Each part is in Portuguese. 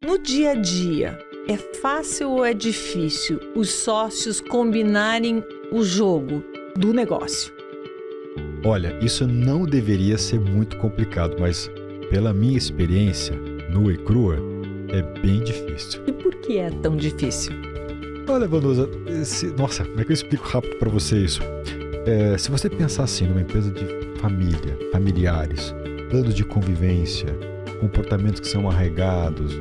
No dia a dia, é fácil ou é difícil os sócios combinarem o jogo do negócio? Olha, isso não deveria ser muito complicado, mas pela minha experiência, nua e crua, é bem difícil. E por que é tão difícil? Olha, Vanusa, nossa, como é que eu explico rápido para você isso? Se você pensar assim numa empresa de família, familiares, planos de convivência, comportamentos que são arraigados,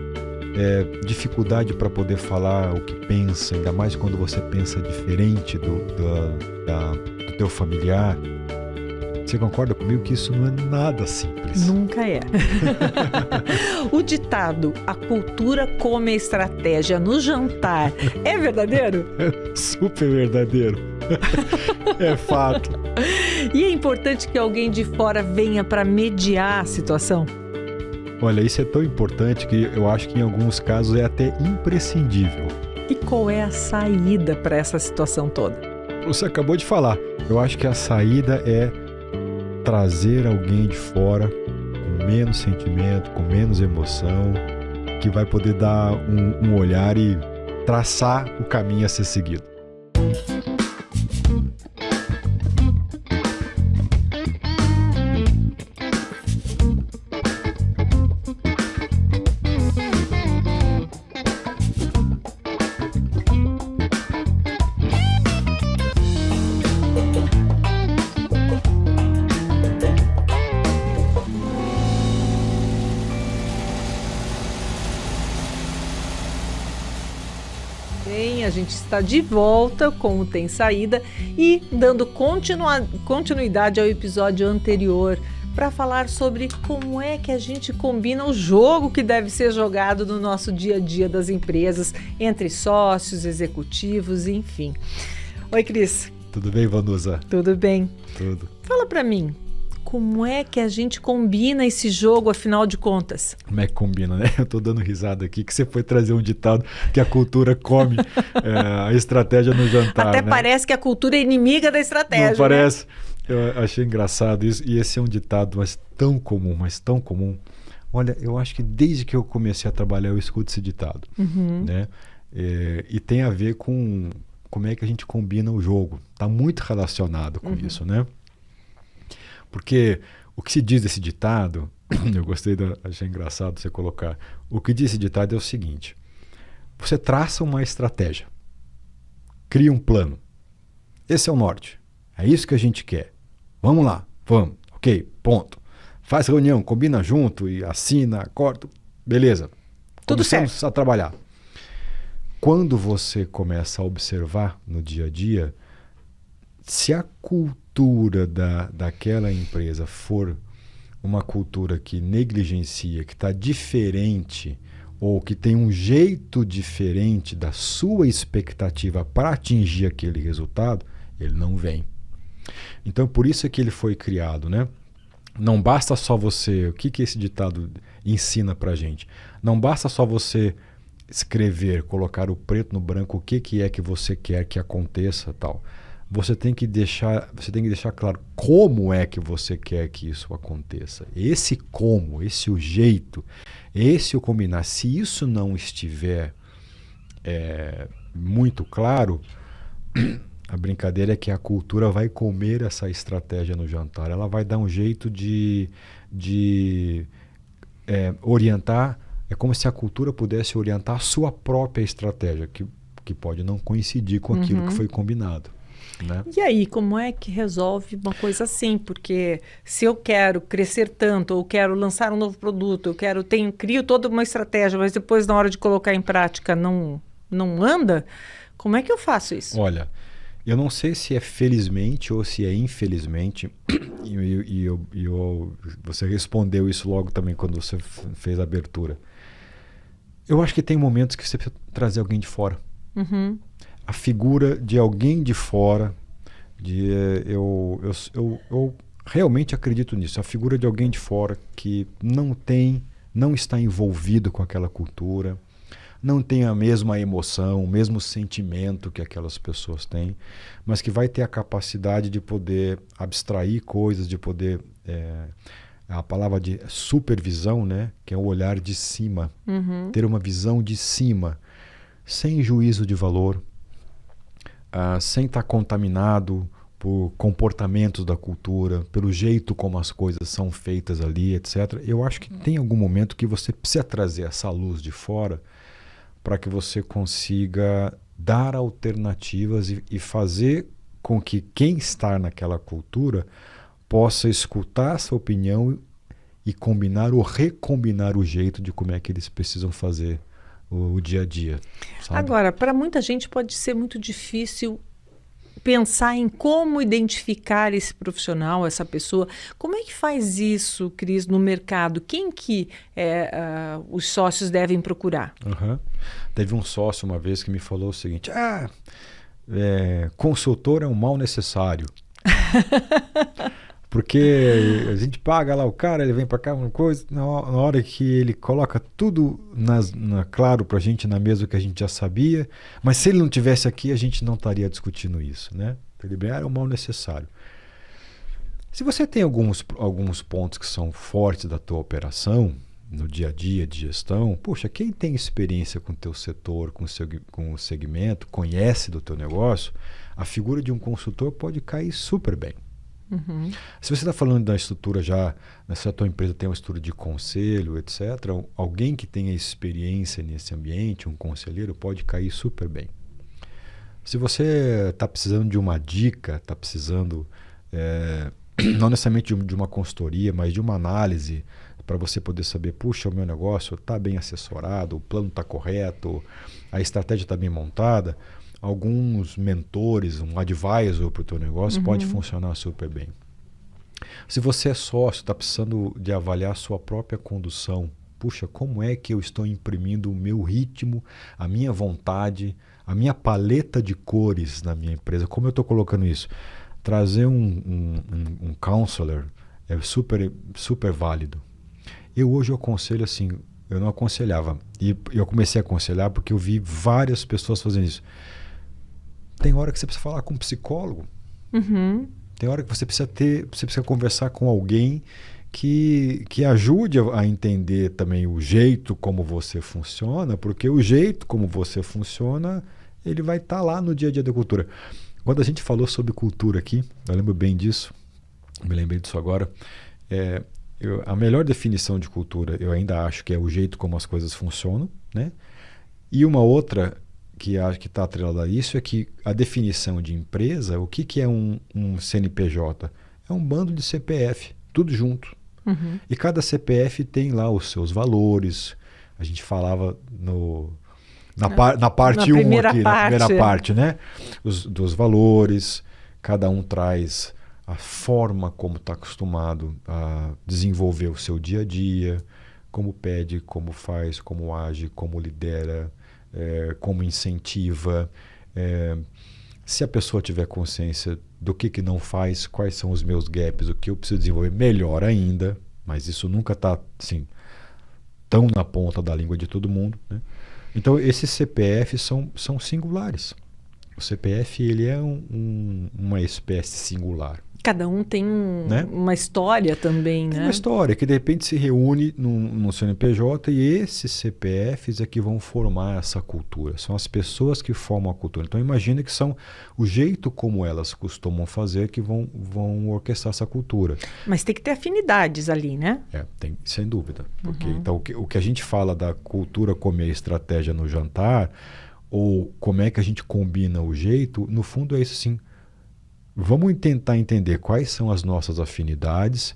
dificuldade para poder falar o que pensa, ainda mais quando você pensa diferente do teu familiar. Você concorda comigo que isso não é nada simples? Nunca é. O ditado, a cultura come a estratégia no jantar, é verdadeiro? É super verdadeiro. É fato. E é importante que alguém de fora venha para mediar a situação? Olha, isso é tão importante que eu acho que em alguns casos é até imprescindível. E qual é a saída para essa situação toda? Você acabou de falar. Eu acho que a saída é trazer alguém de fora com menos sentimento, com menos emoção, que vai poder dar um olhar e traçar o caminho a ser seguido. Bem, a gente está de volta com o Tem Saída e dando continuidade ao episódio anterior para falar sobre como é que a gente combina o jogo que deve ser jogado no nosso dia a dia das empresas, entre sócios, executivos, enfim. Oi, Cris. Tudo bem, Vanusa? Tudo bem. Tudo. Fala para mim. Como é que a gente combina esse jogo, afinal de contas? Como é que combina, né? Eu tô dando risada aqui que você foi trazer um ditado que a cultura come a estratégia no jantar. Até né? parece que a cultura é inimiga da estratégia. Não parece? Né? Eu achei engraçado isso. E esse é um ditado, mas tão comum. Olha, eu acho que desde que eu comecei a trabalhar eu escuto esse ditado. Né? E tem a ver com como é que a gente combina o jogo. Está muito relacionado com isso, né? Porque o que se diz desse ditado, eu achei engraçado você colocar, o que diz esse ditado é o seguinte: você traça uma estratégia, cria um plano, esse é o norte, é isso que a gente quer, vamos lá, vamos, ok, ponto, faz reunião, combina junto e assina, acorda, beleza, começamos a trabalhar. Quando você começa a observar no dia a dia, se a cultura daquela empresa for uma cultura que negligencia, que está diferente ou que tem um jeito diferente da sua expectativa para atingir aquele resultado, ele não vem. Então, por isso é que ele foi criado, né? Não basta só você... O que esse ditado ensina para a gente? Não basta só você escrever, colocar o preto no branco, o que é que você quer que aconteça, tal. Você tem que deixar claro como é que você quer que isso aconteça. Esse como, esse o jeito, esse o combinar. Se isso não estiver muito claro, a brincadeira é que a cultura vai comer essa estratégia no jantar. Ela vai dar um jeito de orientar. É como se a cultura pudesse orientar a sua própria estratégia, que pode não coincidir com aquilo que foi combinado. Né? E aí, como é que resolve uma coisa assim? Porque se eu quero crescer tanto, ou quero lançar um novo produto, crio toda uma estratégia, mas depois na hora de colocar em prática não anda, como é que eu faço isso? Olha, eu não sei se é felizmente ou se é infelizmente, você respondeu isso logo também quando você fez a abertura. Eu acho que tem momentos que você precisa trazer alguém de fora. A figura de alguém de fora, eu realmente acredito nisso, a figura de alguém de fora que não está envolvido com aquela cultura, não tem a mesma emoção, o mesmo sentimento que aquelas pessoas têm, mas que vai ter a capacidade de poder abstrair coisas, de poder a palavra de supervisão, né? Que é o olhar de cima. Ter uma visão de cima, sem juízo de valor, sem estar contaminado por comportamentos da cultura, pelo jeito como as coisas são feitas ali, etc. Eu acho que tem algum momento que você precisa trazer essa luz de fora para que você consiga dar alternativas e fazer com que quem está naquela cultura possa escutar essa opinião e combinar ou recombinar o jeito de como é que eles precisam fazer o dia a dia. Sabe? Agora, para muita gente pode ser muito difícil pensar em como identificar esse profissional, essa pessoa. Como é que faz isso, Cris, no mercado? Quem que os sócios devem procurar? Teve um sócio uma vez que me falou o seguinte, consultor é um mal necessário. Porque a gente paga lá o cara, ele vem para cá, uma coisa, na hora que ele coloca tudo claro para a gente na mesa que a gente já sabia, mas se ele não tivesse aqui, a gente não estaria discutindo isso, né? Ele era um mal necessário. Se você tem alguns pontos que são fortes da tua operação, no dia a dia de gestão, poxa, quem tem experiência com o teu setor, com o segmento, conhece do teu negócio, a figura de um consultor pode cair super bem. Se você está falando da estrutura já, se a tua empresa tem uma estrutura de conselho, etc., alguém que tenha experiência nesse ambiente, um conselheiro, pode cair super bem. Se você está precisando de uma dica, está precisando, não necessariamente de uma consultoria, mas de uma análise, para você poder saber, puxa, o meu negócio está bem assessorado, o plano está correto, a estratégia está bem montada, alguns mentores, um advisor para o teu negócio pode funcionar super bem. Se você é sócio, está precisando de avaliar a sua própria condução. Puxa, como é que eu estou imprimindo o meu ritmo, a minha vontade, a minha paleta de cores na minha empresa? Como eu estou colocando isso? Trazer um counselor é super, super válido. Hoje eu aconselho assim, eu não aconselhava. E eu comecei a aconselhar porque eu vi várias pessoas fazendo isso. Tem hora que você precisa falar com um psicólogo. Tem hora que você precisa conversar com alguém que ajude a entender também o jeito como você funciona, porque o jeito como você funciona, ele vai estar lá no dia a dia da cultura. Quando a gente falou sobre cultura aqui, eu lembro bem disso, me lembrei disso agora, a melhor definição de cultura, eu ainda acho que é o jeito como as coisas funcionam, né? E uma outra que acho que está atrelada a isso é que a definição de empresa, o que é um CNPJ? É um bando de CPF, tudo junto. E cada CPF tem lá os seus valores. A gente falava na parte 1 aqui, na primeira parte, né? Dos valores, cada um traz a forma como está acostumado a desenvolver o seu dia a dia, como pede, como faz, como age, como lidera, como incentiva, se a pessoa tiver consciência do que não faz, quais são os meus gaps, o que eu preciso desenvolver, melhor ainda, mas isso nunca está assim, tão na ponta da língua de todo mundo, né? Então esses CPFs são singulares. O CPF ele é uma espécie singular. Cada um tem uma história também, tem né? Uma história que de repente se reúne no CNPJ e esses CPFs é que vão formar essa cultura. São as pessoas que formam a cultura. Então imagina que são o jeito como elas costumam fazer que vão orquestrar essa cultura. Mas tem que ter afinidades ali, né? Tem, sem dúvida. Porque, então o que a gente fala da cultura comer estratégia no jantar, ou como é que a gente combina o jeito, no fundo é isso sim. Vamos tentar entender quais são as nossas afinidades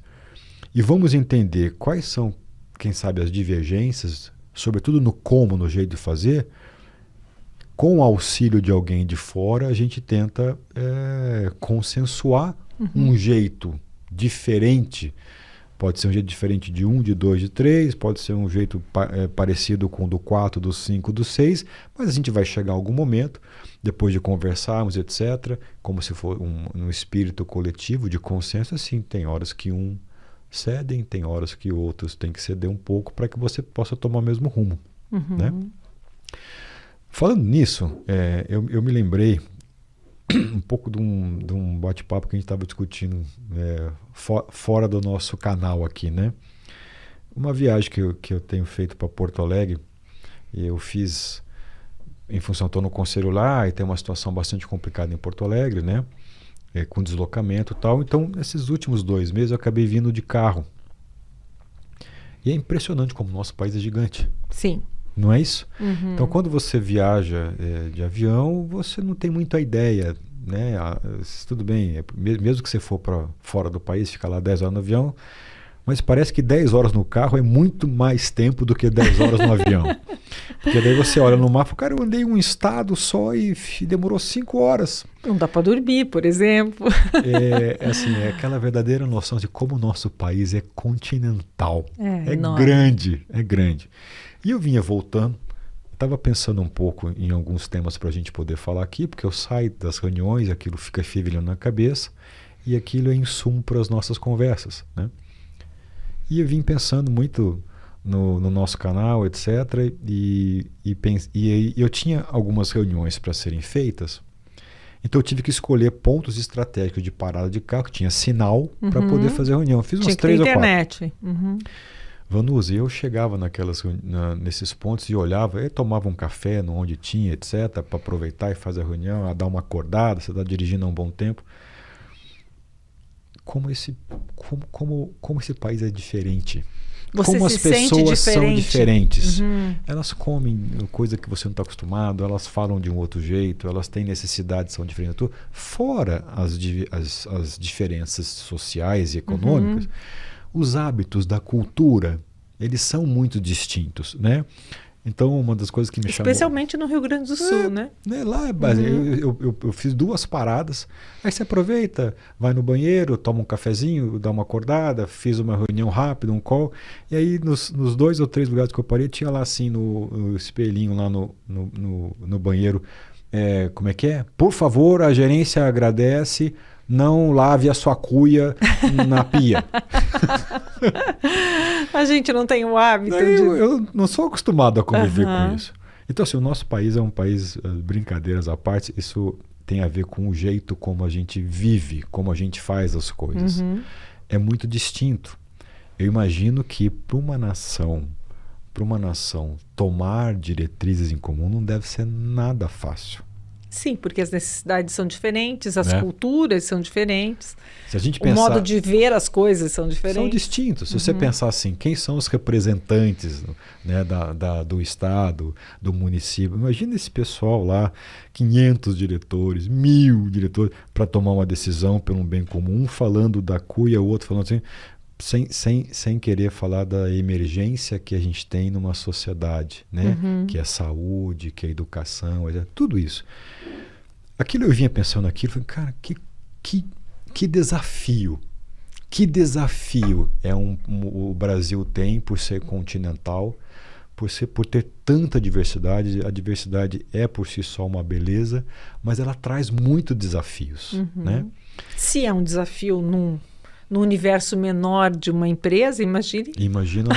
e vamos entender quais são, quem sabe, as divergências, sobretudo no como, no jeito de fazer. Com o auxílio de alguém de fora, a gente tenta consensuar um jeito diferente. Pode ser um jeito diferente de 1, de 2, de 3, pode ser um jeito parecido com o do 4, do 5, do 6, mas a gente vai chegar a algum momento, depois de conversarmos, etc., como se for um espírito coletivo de consenso, assim, tem horas que cedem, tem horas que outros têm que ceder um pouco para que você possa tomar o mesmo rumo. Né? Falando nisso, eu me lembrei um pouco de um bate-papo que a gente estava discutindo fora do nosso canal aqui, né? Uma viagem que eu tenho feito para Porto Alegre, eu fiz em função, estou no conselho lá e tem uma situação bastante complicada em Porto Alegre, né? Com deslocamento e tal. Então, nesses últimos 2 meses, eu acabei vindo de carro. E é impressionante como o nosso país é gigante. Sim. Não é isso? Uhum. Então, quando você viaja de avião, você não tem muita ideia, né? Tudo bem, mesmo que você for para fora do país, ficar lá 10 horas no avião, mas parece que 10 horas no carro é muito mais tempo do que 10 horas no avião. Porque daí você olha no mapa, cara, eu andei um estado só e demorou 5 horas. Não dá para dormir, por exemplo. É aquela verdadeira noção de como o nosso país é continental. É enorme. grande, é grande. E eu vinha voltando, estava pensando um pouco em alguns temas para a gente poder falar aqui, porque eu saio das reuniões, aquilo fica fervilhando na cabeça, e aquilo é insumo para as nossas conversas, né? E eu vim pensando muito no nosso canal, etc. E eu tinha algumas reuniões para serem feitas, então eu tive que escolher pontos estratégicos de parada de carro, que tinha sinal para poder fazer reunião. Fiz uns 3 ou 4. Internet. Uhum. Vanusa, eu chegava nesses pontos e olhava, e tomava um café onde tinha, etc., para aproveitar e fazer a reunião, a dar uma acordada, você está dirigindo há um bom tempo. Como esse país é diferente. Você como se as pessoas sente são diferentes. Uhum. Elas comem coisa que você não está acostumado, elas falam de um outro jeito, elas têm necessidades que são diferentes. Fora as diferenças sociais e econômicas, os hábitos da cultura, eles são muito distintos, né? Então, uma das coisas que me chamou... Especialmente no Rio Grande do Sul, né? Lá é base. Eu fiz 2 paradas, aí você aproveita, vai no banheiro, toma um cafezinho, dá uma acordada, fiz uma reunião rápida, um call, e aí nos 2 ou 3 lugares que eu parei, tinha lá assim no espelhinho, lá no banheiro, como é que é? Por favor, a gerência agradece, não lave a sua cuia na pia. A gente não tem o hábito eu não sou acostumado a conviver com isso. Então, assim, o nosso país é um país, brincadeiras à parte, isso tem a ver com o jeito como a gente vive, como a gente faz as coisas. É muito distinto. Eu imagino que para uma nação tomar diretrizes em comum não deve ser nada fácil. Sim, porque as necessidades são diferentes, as culturas são diferentes, Se a gente o pensar, modo de ver as coisas são diferentes. São distintos. Se você pensar assim, quem são os representantes, né, do Estado, do município? Imagina esse pessoal lá, 500 diretores, 1000 diretores, para tomar uma decisão pelo bem comum, um falando da cuia, o outro falando assim, sem querer falar da emergência que a gente tem numa sociedade, né? Que é a saúde, que é a educação, tudo isso. Aquilo eu vinha pensando naquilo, falei, cara, que desafio. Que desafio o Brasil tem por ser continental, por ter tanta diversidade. A diversidade é por si só uma beleza, mas ela traz muitos desafios, né? Se é um desafio no universo menor de uma empresa, imagine. Imagina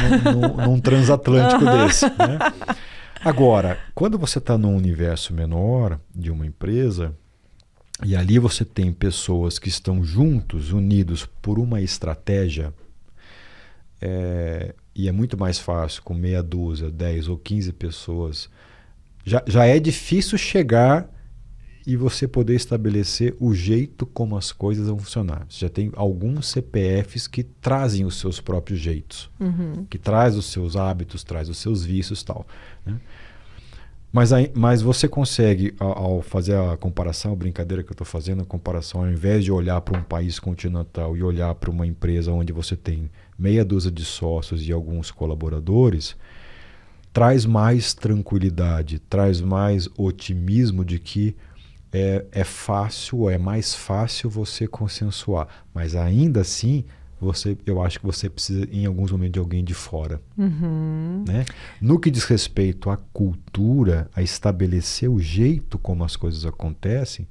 num transatlântico desse, né? Agora, quando você está num universo menor de uma empresa, e ali você tem pessoas que estão juntos, unidos por uma estratégia, e é muito mais fácil com meia dúzia, 10 ou 15 pessoas. Já é difícil chegar e você poder estabelecer o jeito como as coisas vão funcionar. Você já tem alguns CPFs que trazem os seus próprios jeitos, que traz os seus hábitos, traz os seus vícios e tal, né? Mas você consegue, ao fazer a comparação, a brincadeira que eu estou fazendo, a comparação, ao invés de olhar para um país continental e olhar para uma empresa onde você tem meia dúzia de sócios e alguns colaboradores, traz mais tranquilidade, traz mais otimismo de que é fácil, é mais fácil você consensuar. Mas ainda assim, eu acho que você precisa, em alguns momentos, de alguém de fora. Né? No que diz respeito à cultura, a estabelecer o jeito como as coisas acontecem,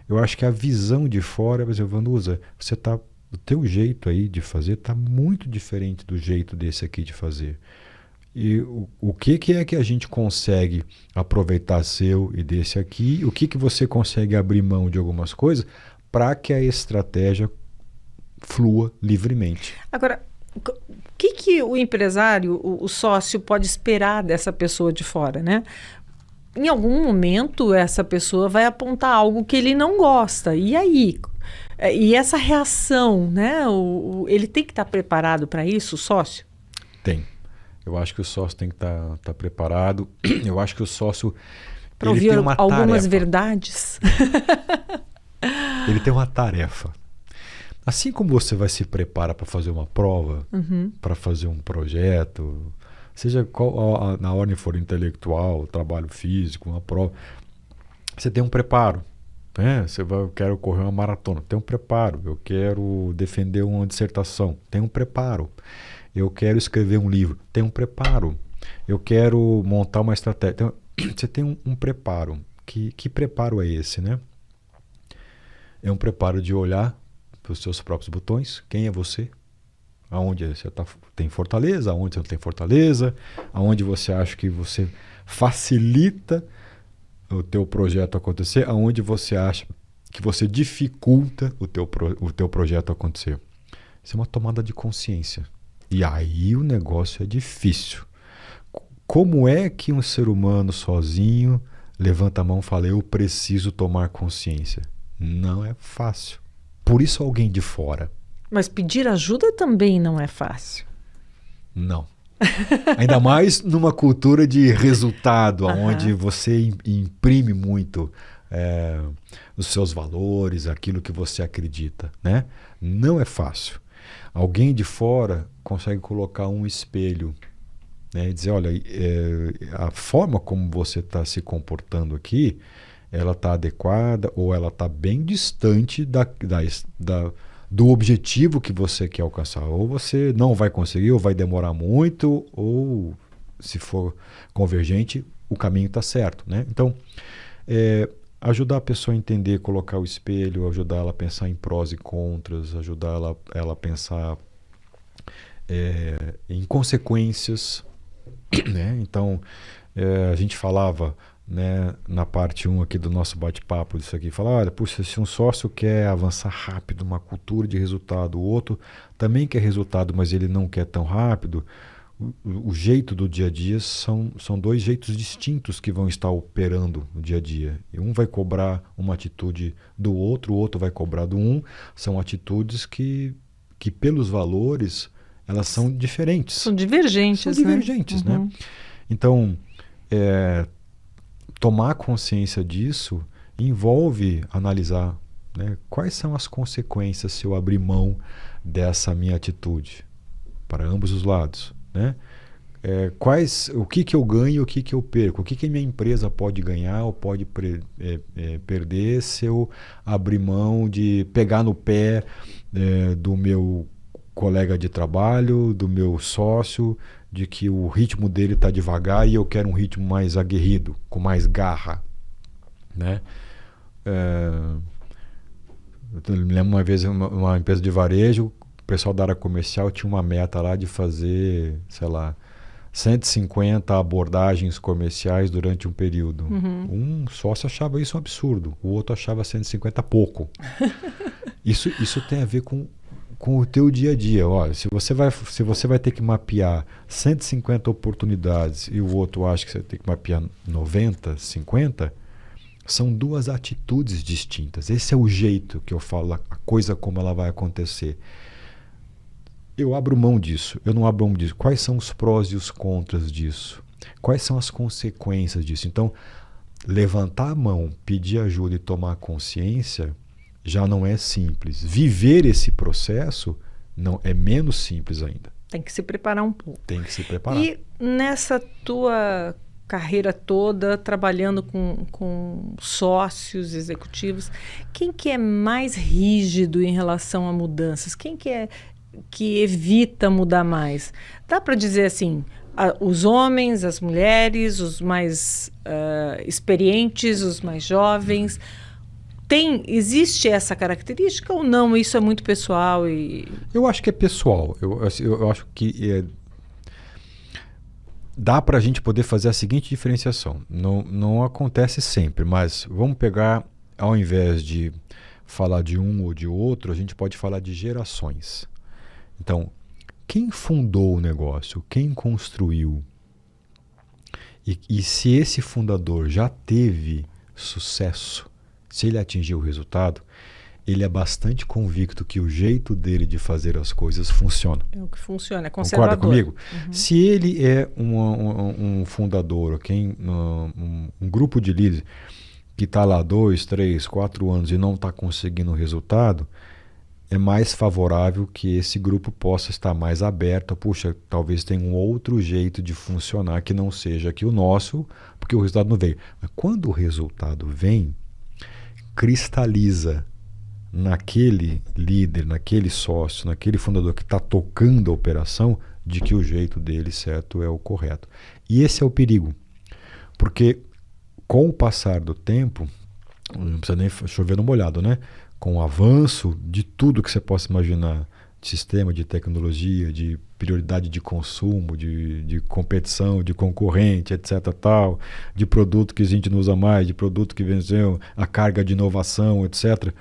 eu acho que a visão de fora, por exemplo, Vanusa, o teu jeito aí de fazer está muito diferente do jeito desse aqui de fazer. E o que é que a gente consegue aproveitar seu e desse aqui? O que você consegue abrir mão de algumas coisas para que a estratégia flua livremente? Agora, o que o empresário, o sócio, pode esperar dessa pessoa de fora, né? Em algum momento, essa pessoa vai apontar algo que ele não gosta. E aí? E essa reação, né? Ele tem que estar preparado para isso, o sócio? Tem. Eu acho que o sócio tem que estar preparado. Eu acho que o sócio para ouvir tem uma algumas tarefa. Verdades. Ele tem uma tarefa. Assim como você vai se preparar para fazer uma prova, para fazer um projeto, seja qual na ordem for intelectual, trabalho físico, uma prova, você tem um preparo. Né? Eu quero correr uma maratona, tem um preparo. Eu quero defender uma dissertação, tem um preparo. Eu quero escrever um livro, tem um preparo. Eu quero montar uma estratégia. Então, você tem um preparo. Que preparo é esse, né? É um preparo de olhar para os seus próprios botões. Quem é você? Aonde você tem fortaleza? Aonde você não tem fortaleza? Aonde você acha que você facilita o teu projeto acontecer? Aonde você acha que você dificulta o teu projeto acontecer? Isso é uma tomada de consciência. E aí o negócio é difícil. Como é que um ser humano sozinho levanta a mão e fala, eu preciso tomar consciência? Não é fácil. Por isso alguém de fora. Mas pedir ajuda também não é fácil. Não. Ainda mais numa cultura de resultado, onde você imprime muito os seus valores, aquilo que você acredita, né? Não é fácil. Alguém de fora consegue colocar um espelho, né, e dizer, olha, a forma como você está se comportando aqui, ela está adequada ou ela está bem distante do objetivo que você quer alcançar. Ou você não vai conseguir, ou vai demorar muito, ou se for convergente, o caminho está certo, né? Então, ajudar a pessoa a entender, colocar o espelho, ajudar ela a pensar em prós e contras, ajudar ela a pensar em consequências, né? Então, a gente falava, né, na parte 1 aqui do nosso bate-papo disso aqui, falar, olha, puxa, se um sócio quer avançar rápido, uma cultura de resultado, o outro também quer resultado, mas ele não quer tão rápido, o jeito do dia a dia são dois jeitos distintos que vão estar operando no dia a dia. E um vai cobrar uma atitude do outro, o outro vai cobrar do um. São atitudes que pelos valores, elas são diferentes. São divergentes, São divergentes, né? Então, tomar consciência disso envolve analisar, né, quais são as consequências se eu abrir mão dessa minha atitude para ambos os lados. Né? O que eu ganho e o que eu perco? O que minha empresa pode ganhar ou pode perder se eu abrir mão de pegar no pé do meu colega de trabalho, do meu sócio, de que o ritmo dele está devagar e eu quero um ritmo mais aguerrido, com mais garra. Né? Eu me lembro uma vez uma empresa de varejo, o pessoal da área comercial tinha uma meta lá de fazer, sei lá, 150 abordagens comerciais durante um período. Um sócio achava isso um absurdo, o outro achava 150 pouco. Isso tem a ver com o teu dia a dia. Olha, se você vai ter que mapear 150 oportunidades e o outro acha que você tem que mapear 90, 50, são duas atitudes distintas. Esse é o jeito que eu falo, a coisa como ela vai acontecer. Eu abro mão disso, eu não abro mão disso. Quais são os prós e os contras disso? Quais são as consequências disso? Então, levantar a mão, pedir ajuda e tomar consciência já não é simples. Viver esse processo não é menos simples ainda. Tem que se preparar um pouco. Tem que se preparar. E nessa tua carreira toda, trabalhando com sócios executivos, quem que é mais rígido em relação a mudanças? Quem que evita mudar mais? Dá para dizer assim, os homens, as mulheres, os mais experientes, os mais jovens, existe essa característica ou não? Isso é muito pessoal? Eu acho que é pessoal. Eu acho que dá para a gente poder fazer a seguinte diferenciação. Não acontece sempre, mas vamos pegar, ao invés de falar de um ou de outro, a gente pode falar de gerações. Então, quem fundou o negócio? Quem construiu? E se esse fundador já teve sucesso, se ele atingiu o resultado, ele é bastante convicto que o jeito dele de fazer as coisas funciona. É o que funciona, é conservador. Concorda comigo? Uhum. Se ele é um fundador, um grupo de líderes que está lá 2, 3, 4 anos e não está conseguindo resultado, é mais favorável que esse grupo possa estar mais aberto. Puxa, talvez tenha um outro jeito de funcionar que não seja aqui o nosso, porque o resultado não veio. Mas quando o resultado vem, cristaliza naquele líder, naquele sócio, naquele fundador que está tocando a operação, de que o jeito dele certo é o correto. E esse é o perigo. Porque com o passar do tempo, não precisa nem chover no molhado, né? Com o avanço de tudo que você possa imaginar, de sistema, de tecnologia, de prioridade de consumo, de competição, de concorrente, etc. tal, de produto que a gente não usa mais, de produto que venceu, a carga de inovação, etc.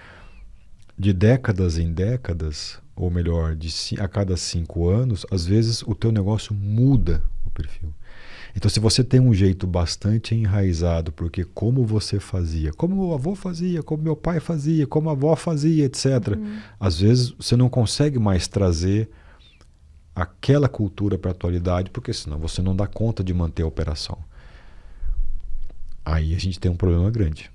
De décadas em décadas, ou melhor, a cada 5 anos, às vezes o teu negócio muda o perfil. Então, se você tem um jeito bastante enraizado, porque como você fazia, como meu avô fazia, como meu pai fazia, como a avó fazia, etc., às vezes você não consegue mais trazer aquela cultura para a atualidade, porque senão você não dá conta de manter a operação. Aí a gente tem um problema grande.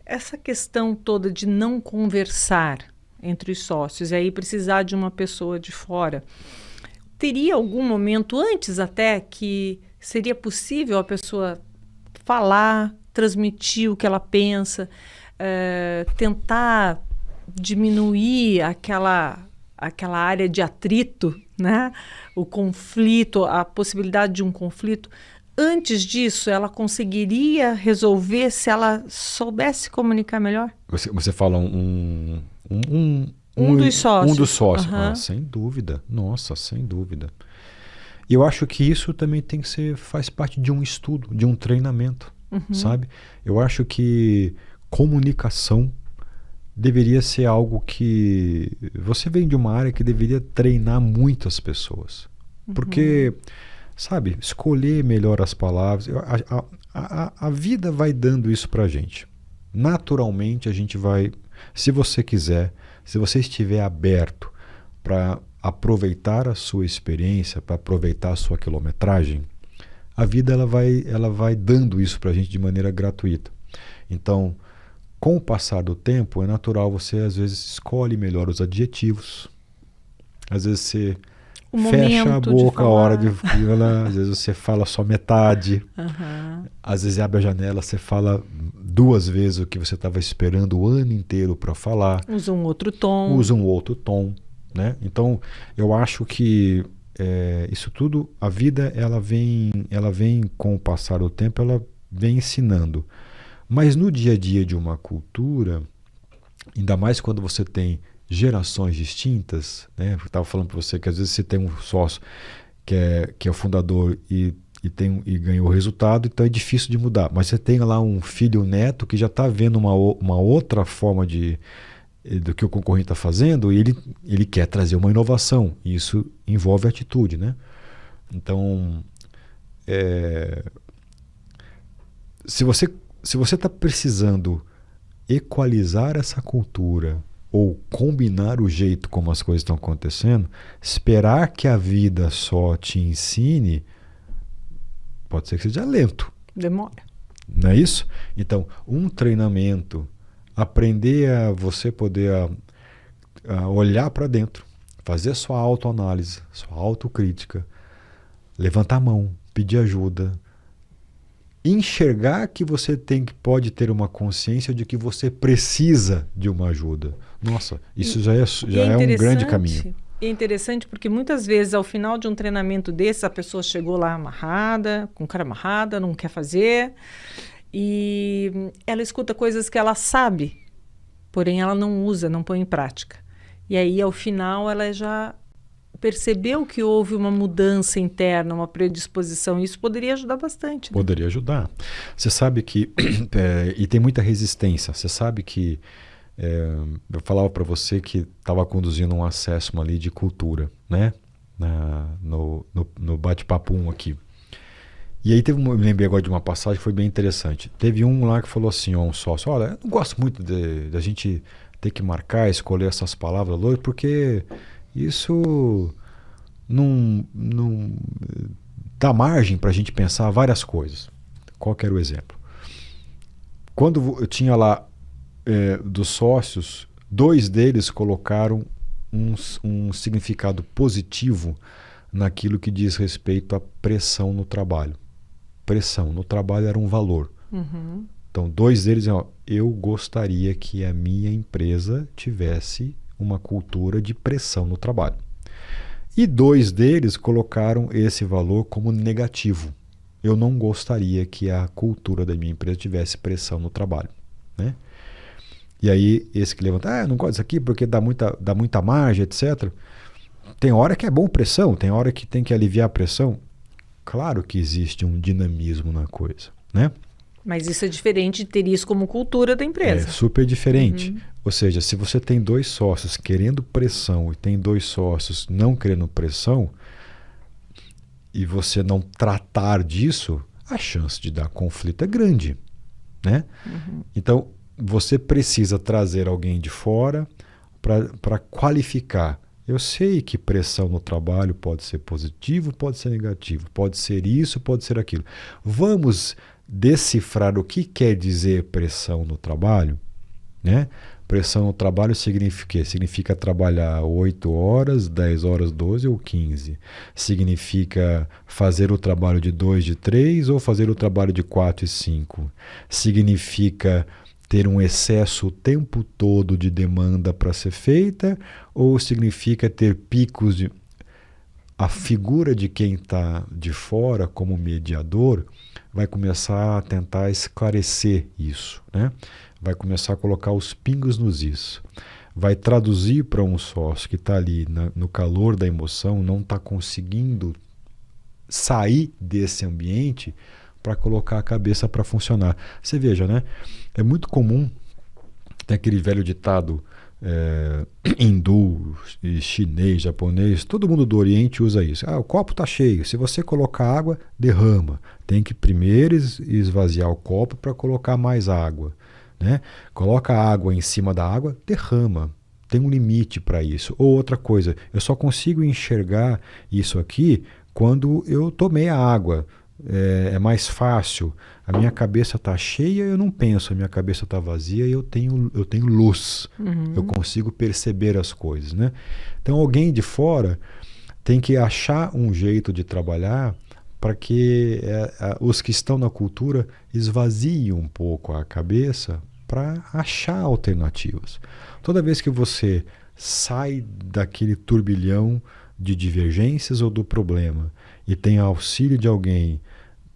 Essa questão toda de não conversar entre os sócios e aí precisar de uma pessoa de fora, teria algum momento antes até que seria possível a pessoa falar, transmitir o que ela pensa, tentar diminuir aquela área de atrito, né? O conflito, a possibilidade de um conflito. Antes disso, ela conseguiria resolver se ela soubesse comunicar melhor? Você fala um dos sócios. Um dos sócios. Uhum. Ah, sem dúvida. Nossa, sem dúvida. E eu acho que isso também faz parte de um estudo, de um treinamento, sabe? Eu acho que comunicação deveria ser algo que... Você vem de uma área que deveria treinar muitas pessoas. Porque, sabe, escolher melhor as palavras... A vida vai dando isso pra gente. Naturalmente a gente vai... Se você quiser, se você estiver aberto para aproveitar a sua experiência, para aproveitar a sua quilometragem, a vida ela vai dando isso para a gente de maneira gratuita. Então, com o passar do tempo, é natural você às vezes escolhe melhor os adjetivos. Às vezes você fecha a boca a hora de falar, às vezes você fala só metade. Às vezes abre a janela, você fala 2 vezes o que você estava esperando o ano inteiro para falar. Usa um outro tom. Né? Então, eu acho que isso tudo, a vida, ela vem com o passar do tempo, ela vem ensinando. Mas no dia a dia de uma cultura, ainda mais quando você tem gerações distintas, né? Eu estava falando para você que às vezes você tem um sócio que é o fundador e ganhou o resultado, então é difícil de mudar. Mas você tem lá um filho neto que já está vendo uma outra forma do que o concorrente está fazendo e ele quer trazer uma inovação. E isso envolve atitude, né? Então, se você está precisando equalizar essa cultura ou combinar o jeito como as coisas estão acontecendo, esperar que a vida só te ensine, pode ser que seja lento. Demora. Não é isso? Então, um treinamento, aprender a você poder a olhar para dentro, fazer sua autoanálise, sua autocrítica, levantar a mão, pedir ajuda, enxergar que você pode ter uma consciência de que você precisa de uma ajuda. Nossa, isso já é um grande caminho. É interessante porque muitas vezes ao final de um treinamento desse, a pessoa chegou lá amarrada, com cara amarrada, não quer fazer, e ela escuta coisas que ela sabe, porém ela não usa, não põe em prática. E aí ao final ela já percebeu que houve uma mudança interna, uma predisposição. Isso poderia ajudar bastante. Né? Poderia ajudar. Você sabe que... e tem muita resistência. Você sabe que... eu falava para você que estava conduzindo um acesso ali de cultura, né? No bate-papo 1 aqui. E aí eu me lembrei agora de uma passagem que foi bem interessante. Teve um lá que falou assim, um sócio, olha, eu não gosto muito da gente ter que marcar, escolher essas palavras, porque isso não dá margem para a gente pensar várias coisas. Qual que era o exemplo? Quando eu tinha lá dos sócios, 2 deles colocaram um significado positivo naquilo que diz respeito à pressão no trabalho. Pressão no trabalho era um valor. Uhum. Então, 2 deles diziam, eu gostaria que a minha empresa tivesse uma cultura de pressão no trabalho. E 2 deles colocaram esse valor como negativo. Eu não gostaria que a cultura da minha empresa tivesse pressão no trabalho, né? E aí, esse que levanta, não gosto disso aqui porque dá muita margem, etc. Tem hora que é bom pressão, tem hora que tem que aliviar a pressão. Claro que existe um dinamismo na coisa, né? Mas isso é diferente de ter isso como cultura da empresa. É super diferente. Uhum. Ou seja, se você tem 2 sócios querendo pressão e tem 2 sócios não querendo pressão, e você não tratar disso, a chance de dar conflito é grande, né? Uhum. Então, você precisa trazer alguém de fora para qualificar. Eu sei que pressão no trabalho pode ser positivo, pode ser negativo, pode ser isso, pode ser aquilo. Vamos decifrar o que quer dizer pressão no trabalho, né? Pressão no trabalho significa o quê? Significa trabalhar 8 horas, 10 horas, 12 ou 15. Significa fazer o trabalho de 2 de 3 ou fazer o trabalho de 4 e 5. Significa ter um excesso o tempo todo de demanda para ser feita ou significa ter picos de... A figura de quem está de fora como mediador vai começar a tentar esclarecer isso, né? Vai começar a colocar os pingos nos is. Vai traduzir para um sócio que está ali no calor da emoção, não está conseguindo sair desse ambiente para colocar a cabeça para funcionar. Você veja, né? É muito comum, tem aquele velho ditado hindu, chinês, japonês, todo mundo do Oriente usa isso. O copo está cheio, se você colocar água, derrama. Tem que primeiro esvaziar o copo para colocar mais água, né? Coloca água em cima da água, derrama. Tem um limite para isso. Ou outra coisa, eu só consigo enxergar isso aqui quando eu tomei a água. É mais fácil. A minha cabeça está cheia, eu não penso. A minha cabeça está vazia e eu tenho luz. Uhum. Eu consigo perceber as coisas, né? Então alguém de fora tem que achar um jeito de trabalhar para que os que estão na cultura esvaziem um pouco a cabeça para achar alternativas. Toda vez que você sai daquele turbilhão de divergências ou do problema e tem auxílio de alguém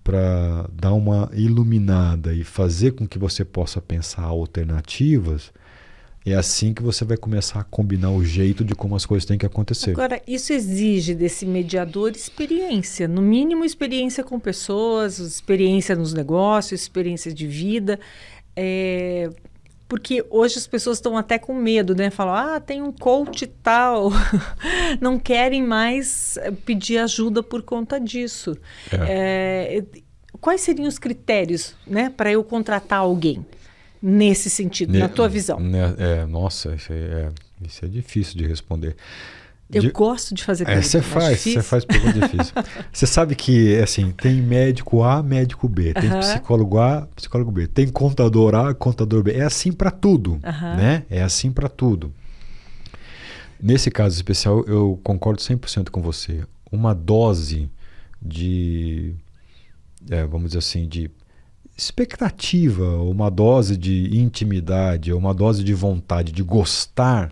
para dar uma iluminada e fazer com que você possa pensar alternativas, é assim que você vai começar a combinar o jeito de como as coisas têm que acontecer. Agora, isso exige desse mediador experiência, no mínimo experiência com pessoas, experiência nos negócios, experiência de vida. Porque hoje as pessoas estão até com medo, né? Falam, tem um coach tal. Não querem mais pedir ajuda por conta disso. Quais seriam os critérios, né, para eu contratar alguém nesse sentido, na tua visão? Nossa, isso é difícil de responder. Eu gosto de fazer perguntas. Você faz pergunta difícil. Você sabe que assim, tem médico A, médico B, tem psicólogo A, psicólogo B, tem contador A, contador B. É assim para tudo, né? É assim para tudo. Nesse caso especial, eu concordo 100% com você. Uma dose de, vamos dizer assim, de expectativa, uma dose de intimidade, uma dose de vontade de gostar,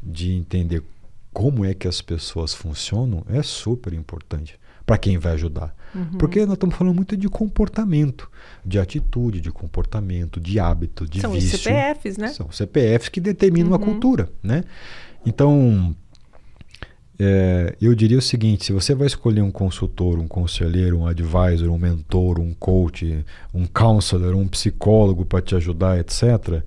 de entender como é que as pessoas funcionam, é super importante para quem vai ajudar. Uhum. Porque nós estamos falando muito de comportamento, de atitude, de comportamento, de hábito, de vício. São os CPFs, né? São CPFs que determinam a cultura, né? Então, eu diria o seguinte: se você vai escolher um consultor, um conselheiro, um advisor, um mentor, um coach, um counselor, um psicólogo para te ajudar, etc.,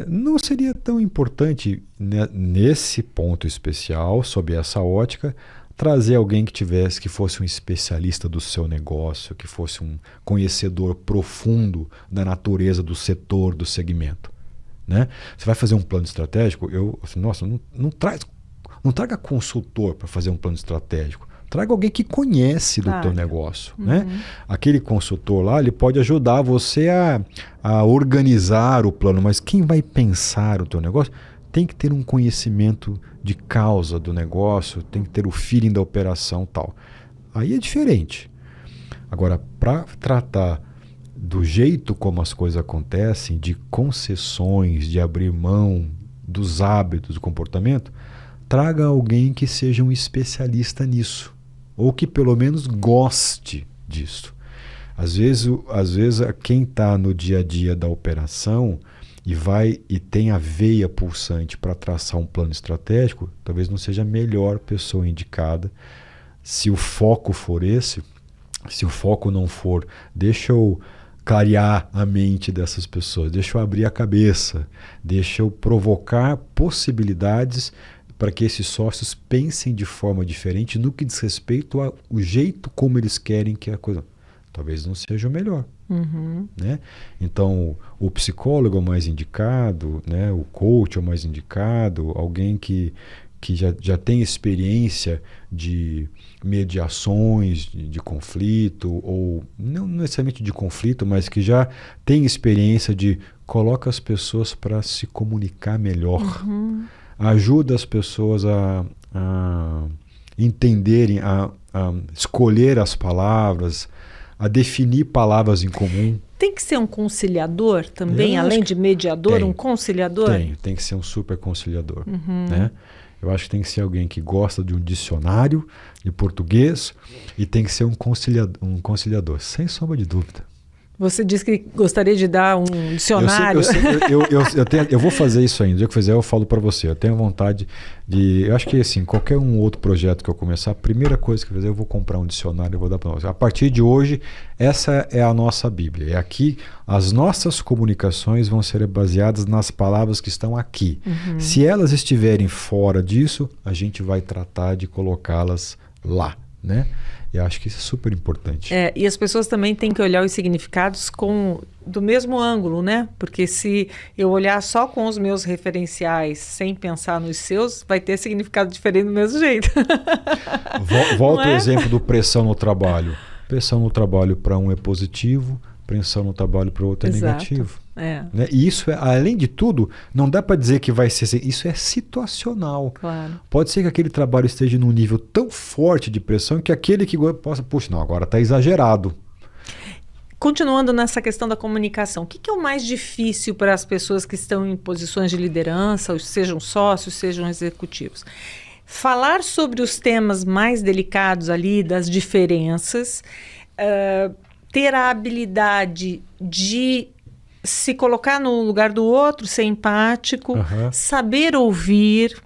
não seria tão importante, né, nesse ponto especial, sob essa ótica, trazer alguém que fosse um especialista do seu negócio, que fosse um conhecedor profundo da natureza do setor, do segmento, né? Você vai fazer um plano estratégico, não traga consultor para fazer um plano estratégico. Traga alguém que conhece do teu negócio, né? Aquele consultor lá, ele pode ajudar você a organizar o plano, mas quem vai pensar o teu negócio tem que ter um conhecimento de causa do negócio, tem que ter o feeling da operação e tal. Aí é diferente. Agora, para tratar do jeito como as coisas acontecem, de concessões, de abrir mão dos hábitos, do comportamento, traga alguém que seja um especialista nisso, ou que pelo menos goste disso. Às vezes quem está no dia a dia da operação e tem a veia pulsante para traçar um plano estratégico, talvez não seja a melhor pessoa indicada. Se o foco for esse, se o foco não for, deixa eu clarear a mente dessas pessoas, deixa eu abrir a cabeça, deixa eu provocar possibilidades para que esses sócios pensem de forma diferente no que diz respeito ao jeito como eles querem que a coisa... Talvez não seja o melhor. Né? Então, o psicólogo é o mais indicado, né? O coach é o mais indicado, alguém que já tem experiência de mediações, de conflito, ou não necessariamente de conflito, mas que já tem experiência de coloca as pessoas para se comunicar melhor. Ajuda as pessoas a entenderem, a escolher as palavras, a definir palavras em comum. Tem que ser um conciliador também, além de mediador, um conciliador? Tem que ser um super conciliador. Né? Eu acho que tem que ser alguém que gosta de um dicionário de português e tem que ser um conciliador, sem sombra de dúvida. Você disse que gostaria de dar um dicionário. Eu vou fazer isso ainda. O dia que eu fizer, eu falo para você. Eu tenho vontade de... Eu acho que assim, qualquer outro projeto que eu começar, a primeira coisa que eu fizer, eu vou comprar um dicionário e vou dar para você. A partir de hoje, essa é a nossa Bíblia. É aqui, as nossas comunicações vão ser baseadas nas palavras que estão aqui. Se elas estiverem fora disso, a gente vai tratar de colocá-las lá, né? Eu acho que isso é super importante. E as pessoas também têm que olhar os significados do mesmo ângulo, né? Porque se eu olhar só com os meus referenciais, sem pensar nos seus, vai ter significado diferente do mesmo jeito. Volta ao exemplo do pressão no trabalho. Pressão no trabalho para um é positivo, pressão no trabalho para o outro é negativo. Né? E isso, além de tudo, não dá para dizer que vai ser assim. Isso é situacional. Claro. Pode ser que aquele trabalho esteja num nível tão forte de pressão que aquele que possa, puxa, não, agora está exagerado. Continuando nessa questão da comunicação, o que é o mais difícil para as pessoas que estão em posições de liderança, sejam sócios, sejam executivos? Falar sobre os temas mais delicados ali, das diferenças, ter a habilidade de se colocar no lugar do outro, ser empático, saber ouvir,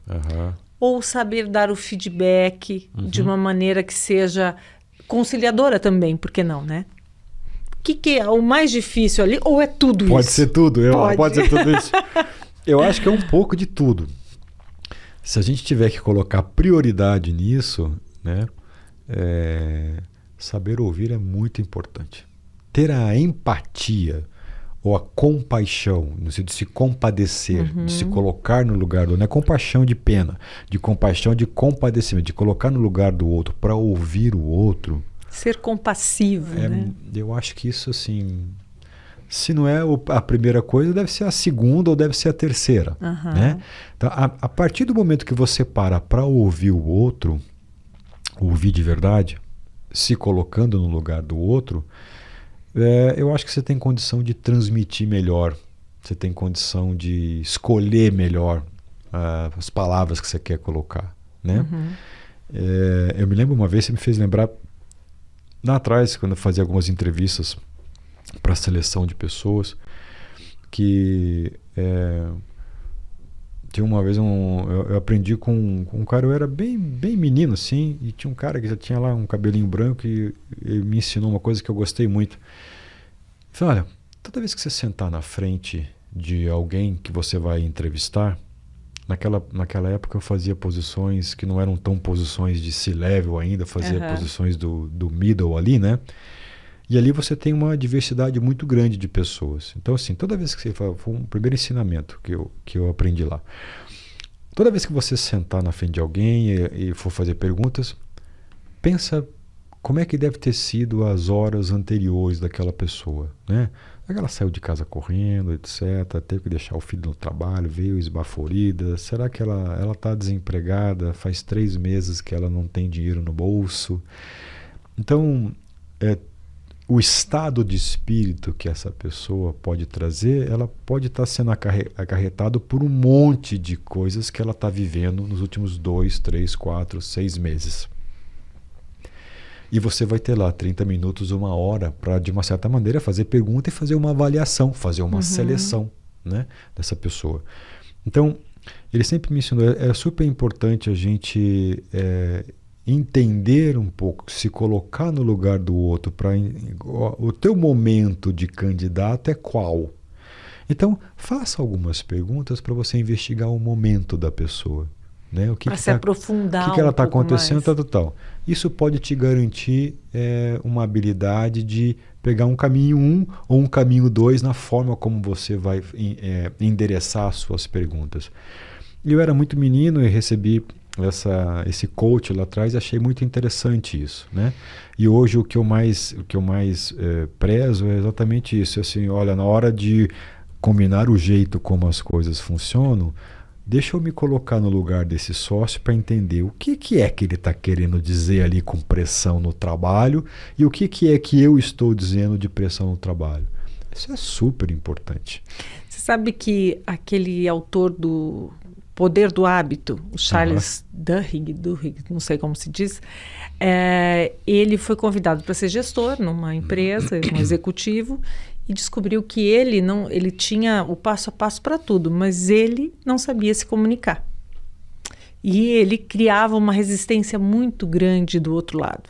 ou saber dar o feedback de uma maneira que seja conciliadora também, por que não, né? O que é o mais difícil ali? Ou é tudo isso? Pode ser tudo. Pode ser tudo isso. Eu acho que é um pouco de tudo. Se a gente tiver que colocar prioridade nisso, né, saber ouvir é muito importante. Ter a empatia ou a compaixão, no sentido de se compadecer, de se colocar no lugar do outro. Não é compaixão de pena, de compaixão de compadecimento, de colocar no lugar do outro para ouvir o outro. Ser compassivo, né? Eu acho que isso, assim, se não é a primeira coisa, deve ser a segunda ou deve ser a terceira. Né? Então, a partir do momento que você para ouvir o outro, ouvir de verdade, se colocando no lugar do outro, eu acho que você tem condição de transmitir melhor, você tem condição de escolher melhor as palavras que você quer colocar, né? Eu me lembro uma vez, você me fez lembrar lá atrás, quando eu fazia algumas entrevistas para seleção de pessoas, que Tinha uma vez eu aprendi com um cara, eu era bem menino assim, e tinha um cara que já tinha lá um cabelinho branco e ele me ensinou uma coisa que eu gostei muito. Ele falou, olha, toda vez que você sentar na frente de alguém que você vai entrevistar, naquela época eu fazia posições que não eram tão posições de C-level ainda, fazia posições do middle ali, né? E ali você tem uma diversidade muito grande de pessoas. Então, assim, toda vez que você foi um primeiro ensinamento que eu aprendi lá. Toda vez que você sentar na frente de alguém e for fazer perguntas, pensa como é que deve ter sido as horas anteriores daquela pessoa, né? Ela saiu de casa correndo, etc. Teve que deixar o filho no trabalho, veio esbaforida. Será que ela está desempregada? Faz 3 meses que ela não tem dinheiro no bolso. Então, o estado de espírito que essa pessoa pode trazer, ela pode estar sendo acarretado por um monte de coisas que ela está vivendo nos últimos 2, 3, 4, 6 meses. E você vai ter lá 30 minutos, 1 hora, para, de uma certa maneira, fazer pergunta e fazer uma avaliação, fazer uma seleção, né, dessa pessoa. Então, ele sempre me ensinou, é super importante a gente entender um pouco, se colocar no lugar do outro. O teu momento de candidato é qual? Então, faça algumas perguntas para você investigar o momento da pessoa. Né? Para se aprofundar o que ela está acontecendo, tal. Isso pode te garantir uma habilidade de pegar um caminho 1 ou um caminho 2 na forma como você vai endereçar as suas perguntas. Eu era muito menino e recebi esse coach lá atrás e achei muito interessante isso, né? E hoje o que eu mais prezo é exatamente isso. Assim, olha, na hora de combinar o jeito como as coisas funcionam, deixa eu me colocar no lugar desse sócio para entender o que é que ele está querendo dizer ali com pressão no trabalho e o que é que eu estou dizendo de pressão no trabalho. Isso é super importante. Você sabe que aquele autor do Poder do Hábito, o Charles Duhigg, não sei como se diz, ele foi convidado para ser gestor numa empresa, um executivo, e descobriu que ele tinha o passo a passo para tudo, mas ele não sabia se comunicar. E ele criava uma resistência muito grande do outro lado.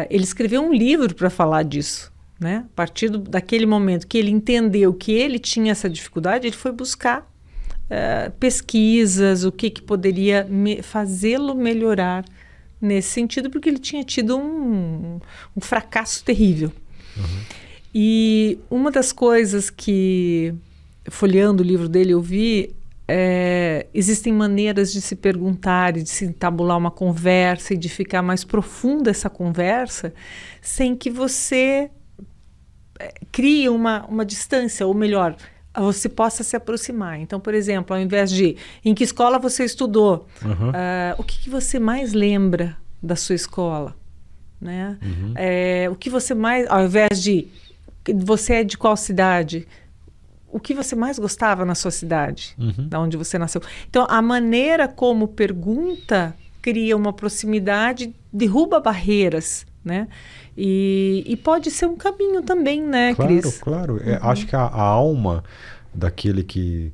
Ele escreveu um livro para falar disso, né? A partir daquele momento que ele entendeu que ele tinha essa dificuldade, ele foi buscar pesquisas, o que poderia fazê-lo melhorar nesse sentido, porque ele tinha tido um fracasso terrível. E uma das coisas que, folheando o livro dele, eu vi, existem maneiras de se perguntar e de se entabular uma conversa e de ficar mais profunda essa conversa sem que você crie uma distância, ou melhor, você possa se aproximar. Então, por exemplo, ao invés de em que escola você estudou, o que você mais lembra da sua escola, né? O que você mais, ao invés de você é de qual cidade, o que você mais gostava na sua cidade, da onde você nasceu. Então, a maneira como pergunta cria uma proximidade, derruba barreiras, né? E pode ser um caminho também, né, Cris? Claro. Acho que a alma daquele que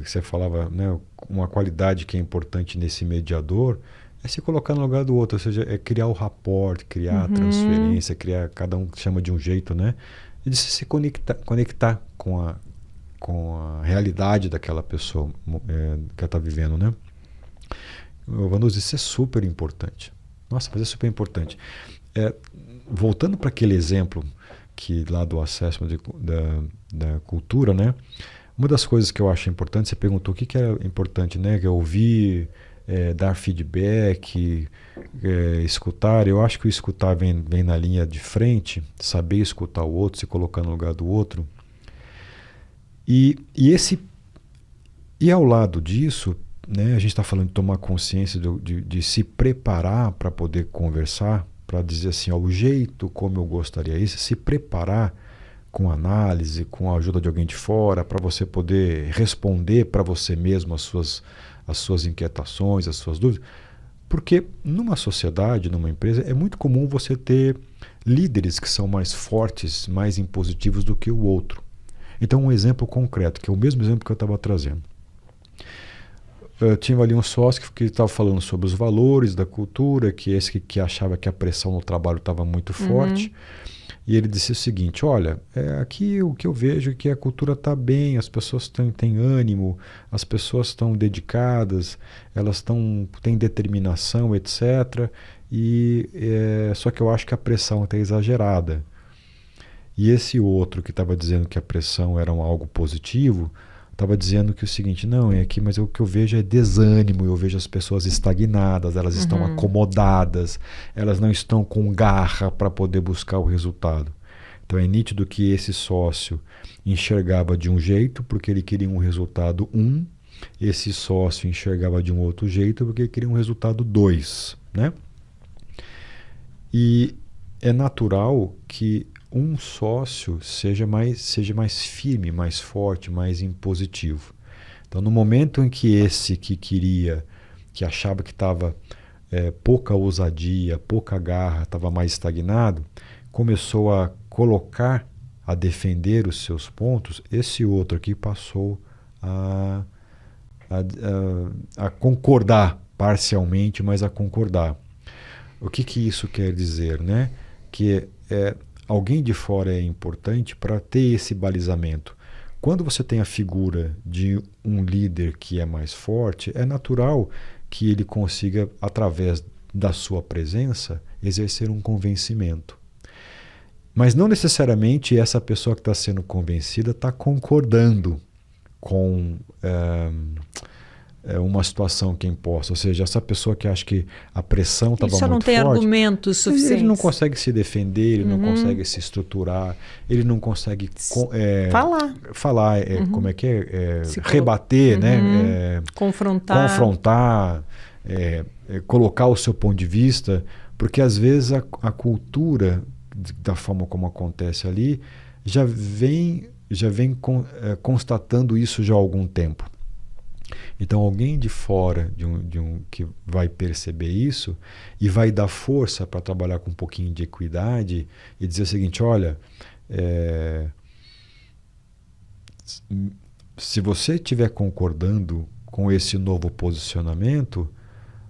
você falava, né, uma qualidade que é importante nesse mediador é se colocar no lugar do outro, ou seja, é criar o rapport, criar a transferência, criar, cada um chama de um jeito, né? E de se conectar com a realidade daquela pessoa que ela está vivendo, né? Vanusa, isso é super importante. Nossa, mas é super importante. Voltando para aquele exemplo que lá do assessment da cultura, né? Uma das coisas que eu acho importante, você perguntou o que é importante, né? Que é ouvir, dar feedback, escutar. Eu acho que o escutar vem na linha de frente, saber escutar o outro, se colocar no lugar do outro. E ao lado disso, né, a gente está falando de tomar consciência de se preparar para poder conversar, para dizer assim, o jeito como eu gostaria isso, se preparar com análise, com a ajuda de alguém de fora, para você poder responder para você mesmo as suas inquietações, as suas dúvidas. Porque numa sociedade, numa empresa, é muito comum você ter líderes que são mais fortes, mais impositivos do que o outro. Então, um exemplo concreto, que é o mesmo exemplo que eu estava trazendo. eu tinha ali um sócio que estava falando sobre os valores da cultura, que esse que achava que a pressão no trabalho estava muito forte. E ele disse o seguinte, olha, aqui o que eu vejo é que a cultura está bem, as pessoas têm ânimo, as pessoas estão dedicadas, elas têm determinação, etc. Só que eu acho que a pressão está exagerada. E esse outro que estava dizendo que a pressão era algo positivo, estava dizendo que o seguinte, não, mas o que eu vejo é desânimo, eu vejo as pessoas estagnadas, elas estão acomodadas, elas não estão com garra para poder buscar o resultado. Então é nítido que esse sócio enxergava de um jeito porque ele queria um resultado 1, esse sócio enxergava de um outro jeito porque ele queria um resultado 2, né? E é natural que um sócio seja mais firme, mais forte, mais impositivo. Então, no momento em que esse que achava que estava pouca ousadia, pouca garra, estava mais estagnado, começou a defender os seus pontos, esse outro aqui passou a concordar parcialmente, mas a concordar. O que isso quer dizer, né? Que alguém de fora é importante para ter esse balizamento. Quando você tem a figura de um líder que é mais forte, é natural que ele consiga, através da sua presença, exercer um convencimento. Mas não necessariamente essa pessoa que está sendo convencida está concordando com uma situação que é imposta. Ou seja, essa pessoa que acha que a pressão estava muito forte... Ele só não tem argumentos suficientes. Ele não consegue se defender, ele não consegue se estruturar, ele não consegue falar como é que é? Rebater, né? Confrontar, colocar o seu ponto de vista, porque às vezes a cultura, da forma como acontece ali, já vem constatando isso já há algum tempo. Então alguém de fora que vai perceber isso e vai dar força para trabalhar com um pouquinho de equidade e dizer o seguinte, olha, se você estiver concordando com esse novo posicionamento,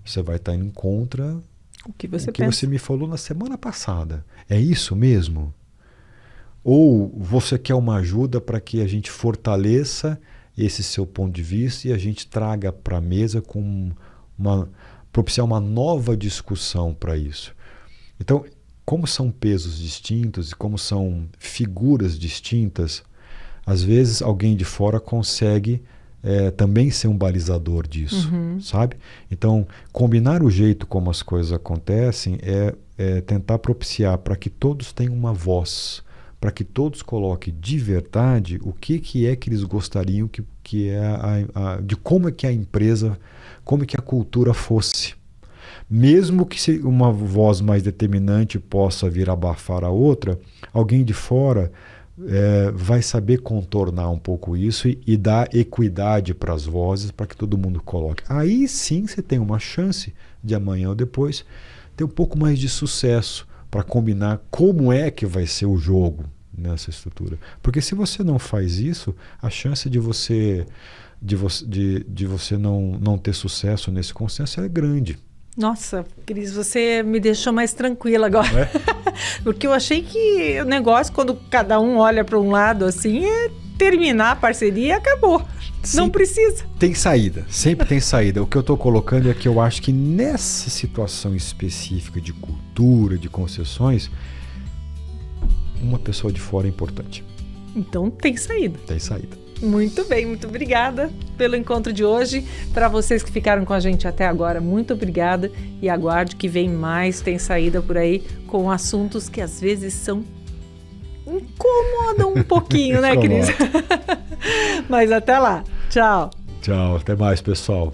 você vai estar indo contra o que você me falou na semana passada. É isso mesmo? Ou você quer uma ajuda para que a gente fortaleça esse seu ponto de vista e a gente traga para a mesa propiciar uma nova discussão para isso. Então, como são pesos distintos e como são figuras distintas, às vezes alguém de fora consegue também ser um balizador disso, sabe? Então, combinar o jeito como as coisas acontecem é tentar propiciar para que todos tenham uma voz, para que todos coloquem de verdade o que é que eles gostariam de como é que a empresa, como é que a cultura fosse. Mesmo que uma voz mais determinante possa vir abafar a outra, alguém de fora vai saber contornar um pouco isso e dar equidade para as vozes, para que todo mundo coloque. Aí sim você tem uma chance de amanhã ou depois ter um pouco mais de sucesso para combinar como é que vai ser o jogo nessa estrutura. Porque se você não faz isso, a chance de você não ter sucesso nesse consenso é grande. Nossa, Cris, você me deixou mais tranquila agora. Porque eu achei que o negócio, quando cada um olha para um lado assim, é terminar a parceria e acabou. Sim, não precisa. Tem saída, sempre tem saída. O que eu estou colocando é que eu acho que nessa situação específica de cultura, de concessões, uma pessoa de fora é importante. Então tem saída. Tem saída. Muito bem, muito obrigada pelo encontro de hoje. Para vocês que ficaram com a gente até agora, muito obrigada e aguarde que vem mais, tem saída por aí com assuntos que às vezes incomodam um pouquinho, né, Cris? Mas até lá. Tchau. Tchau, até mais, pessoal.